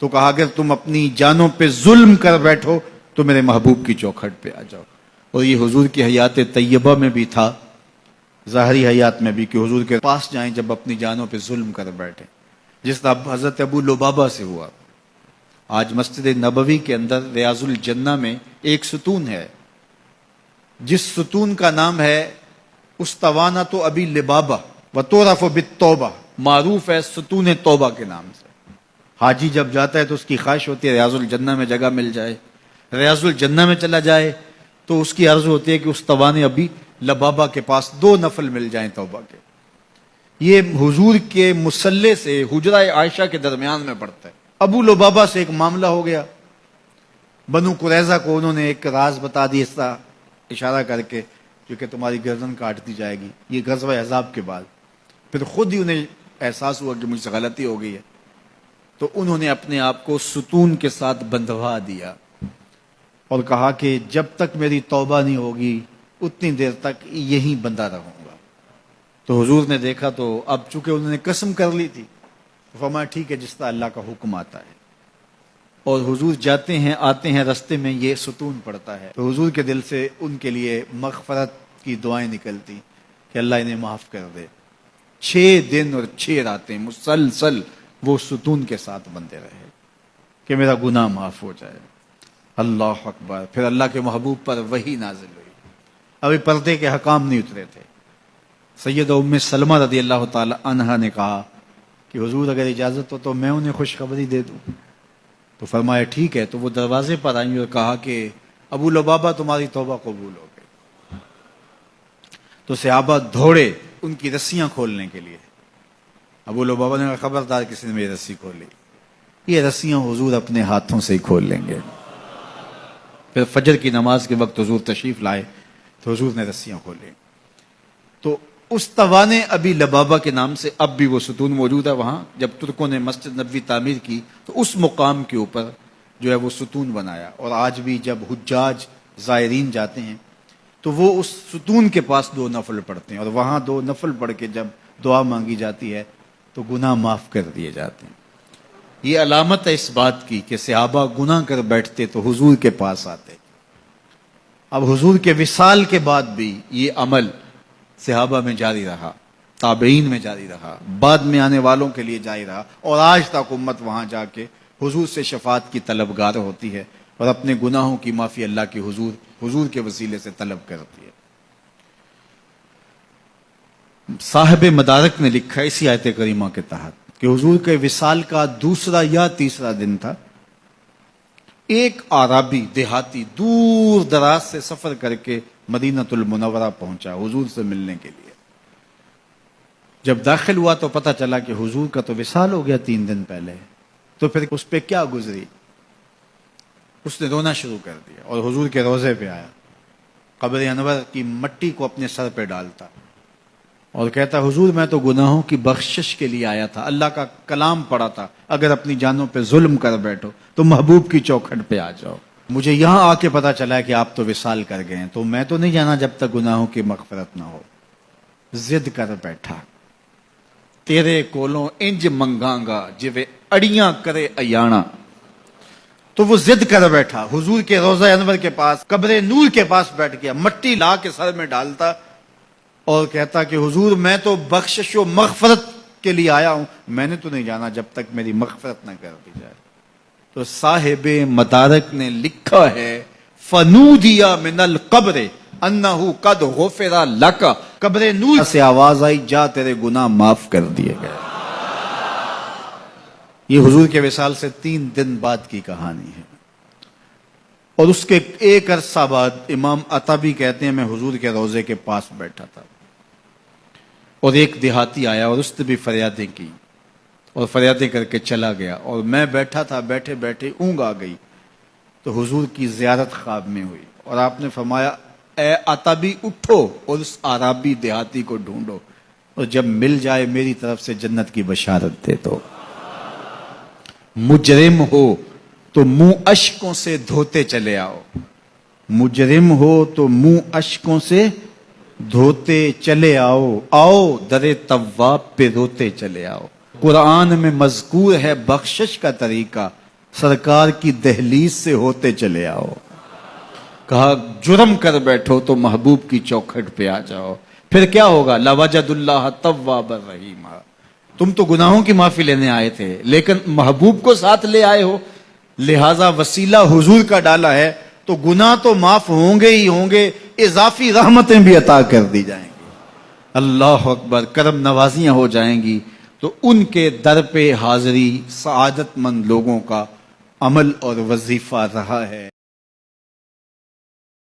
تو کہا اگر تم اپنی جانوں پہ ظلم کر بیٹھو تو میرے محبوب کی چوکھٹ پہ آ جاؤ. اور یہ حضور کی حیات طیبہ میں بھی تھا، ظاہری حیات میں بھی، کہ حضور کے پاس جائیں جب اپنی جانوں پہ ظلم کر بیٹھے، جس طرح حضرت ابو لبابہ سے ہوا. آج مسجد نبوی کے اندر ریاض الجنہ میں ایک ستون ہے، جس ستون کا نام ہے استوانۃ ابی لبابہ وتعرف بالتوبہ، معروف ہے ستون توبہ کے نام سے. حاجی جب جاتا ہے تو اس کی خواہش ہوتی ہے ریاض الجنہ میں جگہ مل جائے. ریاض الجنہ میں چلا جائے تو اس کی عرض ہوتی ہے کہ استوان ابی لبابہ کے پاس 2 نفل مل جائیں توبہ کے. یہ حضور کے مصلی سے حجرہ عائشہ کے درمیان میں پڑتا ہے. ابو لبابہ سے ایک معاملہ ہو گیا، بنو قریظہ کو انہوں نے ایک راز بتا دی، اس طرح اشارہ کر کے کہ تمہاری گردن کاٹ دی جائے گی. یہ غزوہ احزاب کے بعد پھر خود ہی انہیں احساس ہوا کہ مجھ سے غلطی ہو گئی ہے، تو انہوں نے اپنے آپ کو ستون کے ساتھ بندھوا دیا اور کہا کہ جب تک میری توبہ نہیں ہوگی اتنی دیر تک یہیں بندھا رہوں گا. تو حضور نے دیکھا تو اب چونکہ انہوں نے قسم کر لی تھی، فرمایا ٹھیک ہے جس طرح اللہ کا حکم آتا ہے. اور حضور جاتے ہیں آتے ہیں، رستے میں یہ ستون پڑتا ہے تو حضور کے دل سے ان کے لیے مغفرت کی دعائیں نکلتی کہ اللہ انہیں معاف کر دے. 6 دن اور 6 راتیں مسلسل وہ ستون کے ساتھ بندے رہے کہ میرا گناہ معاف ہو جائے. اللہ اکبر. پھر اللہ کے محبوب پر وحی نازل ہوئی، ابھی پردے کے حکام نہیں اترے تھے. سیدہ ام سلمہ رضی اللہ تعالی عنہا نے کہا کہ حضور اگر اجازت ہو تو میں انہیں خوشخبری دے دوں. تو فرمایا ٹھیک ہے. تو وہ دروازے پر آئیں اور کہا کہ ابو لبابہ تمہاری توبہ قبول ہو گئی. تو صحابہ دوڑے ان کی رسیاں کھولنے کے لیے. ابو لبابہ نے کہا خبردار کسی نے میری رسی کھولی، یہ رسیاں حضور اپنے ہاتھوں سے ہی کھول لیں گے. پھر فجر کی نماز کے وقت حضور تشریف لائے تو حضور نے رسیاں کھولیں. تو استوان ابی لبابہ کے نام سے اب بھی وہ ستون موجود ہے وہاں. جب ترکوں نے مسجد نبوی تعمیر کی تو اس مقام کے اوپر جو ہے وہ ستون بنایا، اور آج بھی جب حجاج زائرین جاتے ہیں تو وہ اس ستون کے پاس 2 نفل پڑھتے ہیں، اور وہاں 2 نفل پڑھ کے جب دعا مانگی جاتی ہے تو گناہ معاف کر دیے جاتے ہیں. یہ علامت ہے اس بات کی کہ صحابہ گناہ کر بیٹھتے تو حضور کے پاس آتے. اب حضور کے وصال کے بعد بھی یہ عمل صحابہ میں جاری رہا، تابعین میں جاری رہا، بعد میں آنے والوں کے لیے جاری رہا، اور آج تک امت وہاں جا کے حضور سے شفاعت کی طلبگار ہوتی ہے اور اپنے گناہوں کی معافی اللہ کے حضور کے وسیلے سے طلب کرتی ہے. صاحب مدارک نے لکھا اسی آیت کریمہ کے تحت کہ حضور کے وصال کا 2 یا 3 دن تھا. ایک عربی دیہاتی دور دراز سے سفر کر کے مدینۃ المنورہ پہنچا حضور سے ملنے کے لیے. جب داخل ہوا تو پتہ چلا کہ حضور کا تو وصال ہو گیا 3 دن پہلے. تو پھر اس پہ کیا گزری، اس نے رونا شروع کر دیا اور حضور کے روضے پہ آیا، قبر انور کی مٹی کو اپنے سر پہ ڈالتا اور کہتا حضور میں تو گناہوں کی بخشش کے لیے آیا تھا، اللہ کا کلام پڑھا تھا اگر اپنی جانوں پہ ظلم کر بیٹھو تو محبوب کی چوکھٹ پہ آ جاؤ. مجھے یہاں آ کے پتا چلا ہے کہ آپ تو وصال کر گئے ہیں، تو میں تو نہیں جانا جب تک گناہوں کی مغفرت نہ ہو. ضد کر بیٹھا تیرے کولوں انج منگاں گا جویں اڑیاں کرے ایانا. تو وہ ضد کر بیٹھا حضور کے روضہ انور کے پاس، قبر نور کے پاس بیٹھ گیا، مٹی لا کے سر میں ڈالتا اور کہتا کہ حضور میں تو بخشش و مغفرت کے لیے آیا ہوں، میں نے تو نہیں جانا جب تک میری مغفرت نہ کر دی جائے. تو صاحب مدارک نے لکھا ہے فنودیا من القبر انہ قد غفر لک، قبر نور سے آواز آئی جا تیرے گناہ معاف کر دیے گئے. یہ حضور کے وصال سے 3 دن بعد کی کہانی ہے. اور اس کے ایک عرصہ بعد امام عطبی کہتے ہیں میں حضور کے روضے کے پاس بیٹھا تھا اور ایک دیہاتی آیا اور اس نے بھی فریادیں کی اور فریادیں کر کے چلا گیا، اور میں بیٹھا تھا، بیٹھے بیٹھے اونگ آ گئی تو حضور کی زیارت خواب میں ہوئی اور آپ نے فرمایا اے عطبی اٹھو اور اس عربی دیہاتی کو ڈھونڈو اور جب مل جائے میری طرف سے جنت کی بشارت دے دو. مجرم ہو تو منہ اشکوں سے دھوتے چلے آؤ، مجرم ہو تو منہ اشکوں سے دھوتے چلے آؤ، آؤ در تواب پہ روتے چلے آؤ. قرآن میں مذکور ہے بخشش کا طریقہ، سرکار کی دہلیز سے ہوتے چلے آؤ. کہا جرم کر بیٹھو تو محبوب کی چوکھٹ پہ آ جاؤ. پھر کیا ہوگا؟ لَوَجَدُ اللَّهَ تَوَّابًا رَحِيمًا. تم تو گناہوں کی معافی لینے آئے تھے لیکن محبوب کو ساتھ لے آئے ہو، لہذا وسیلہ حضور کا ڈالا ہے تو گناہ تو معاف ہوں گے ہی ہوں گے، اضافی رحمتیں بھی عطا کر دی جائیں گی. اللہ اکبر. کرم نوازیاں ہو جائیں گی. تو ان کے در پہ حاضری سعادت مند لوگوں کا عمل اور وظیفہ رہا ہے.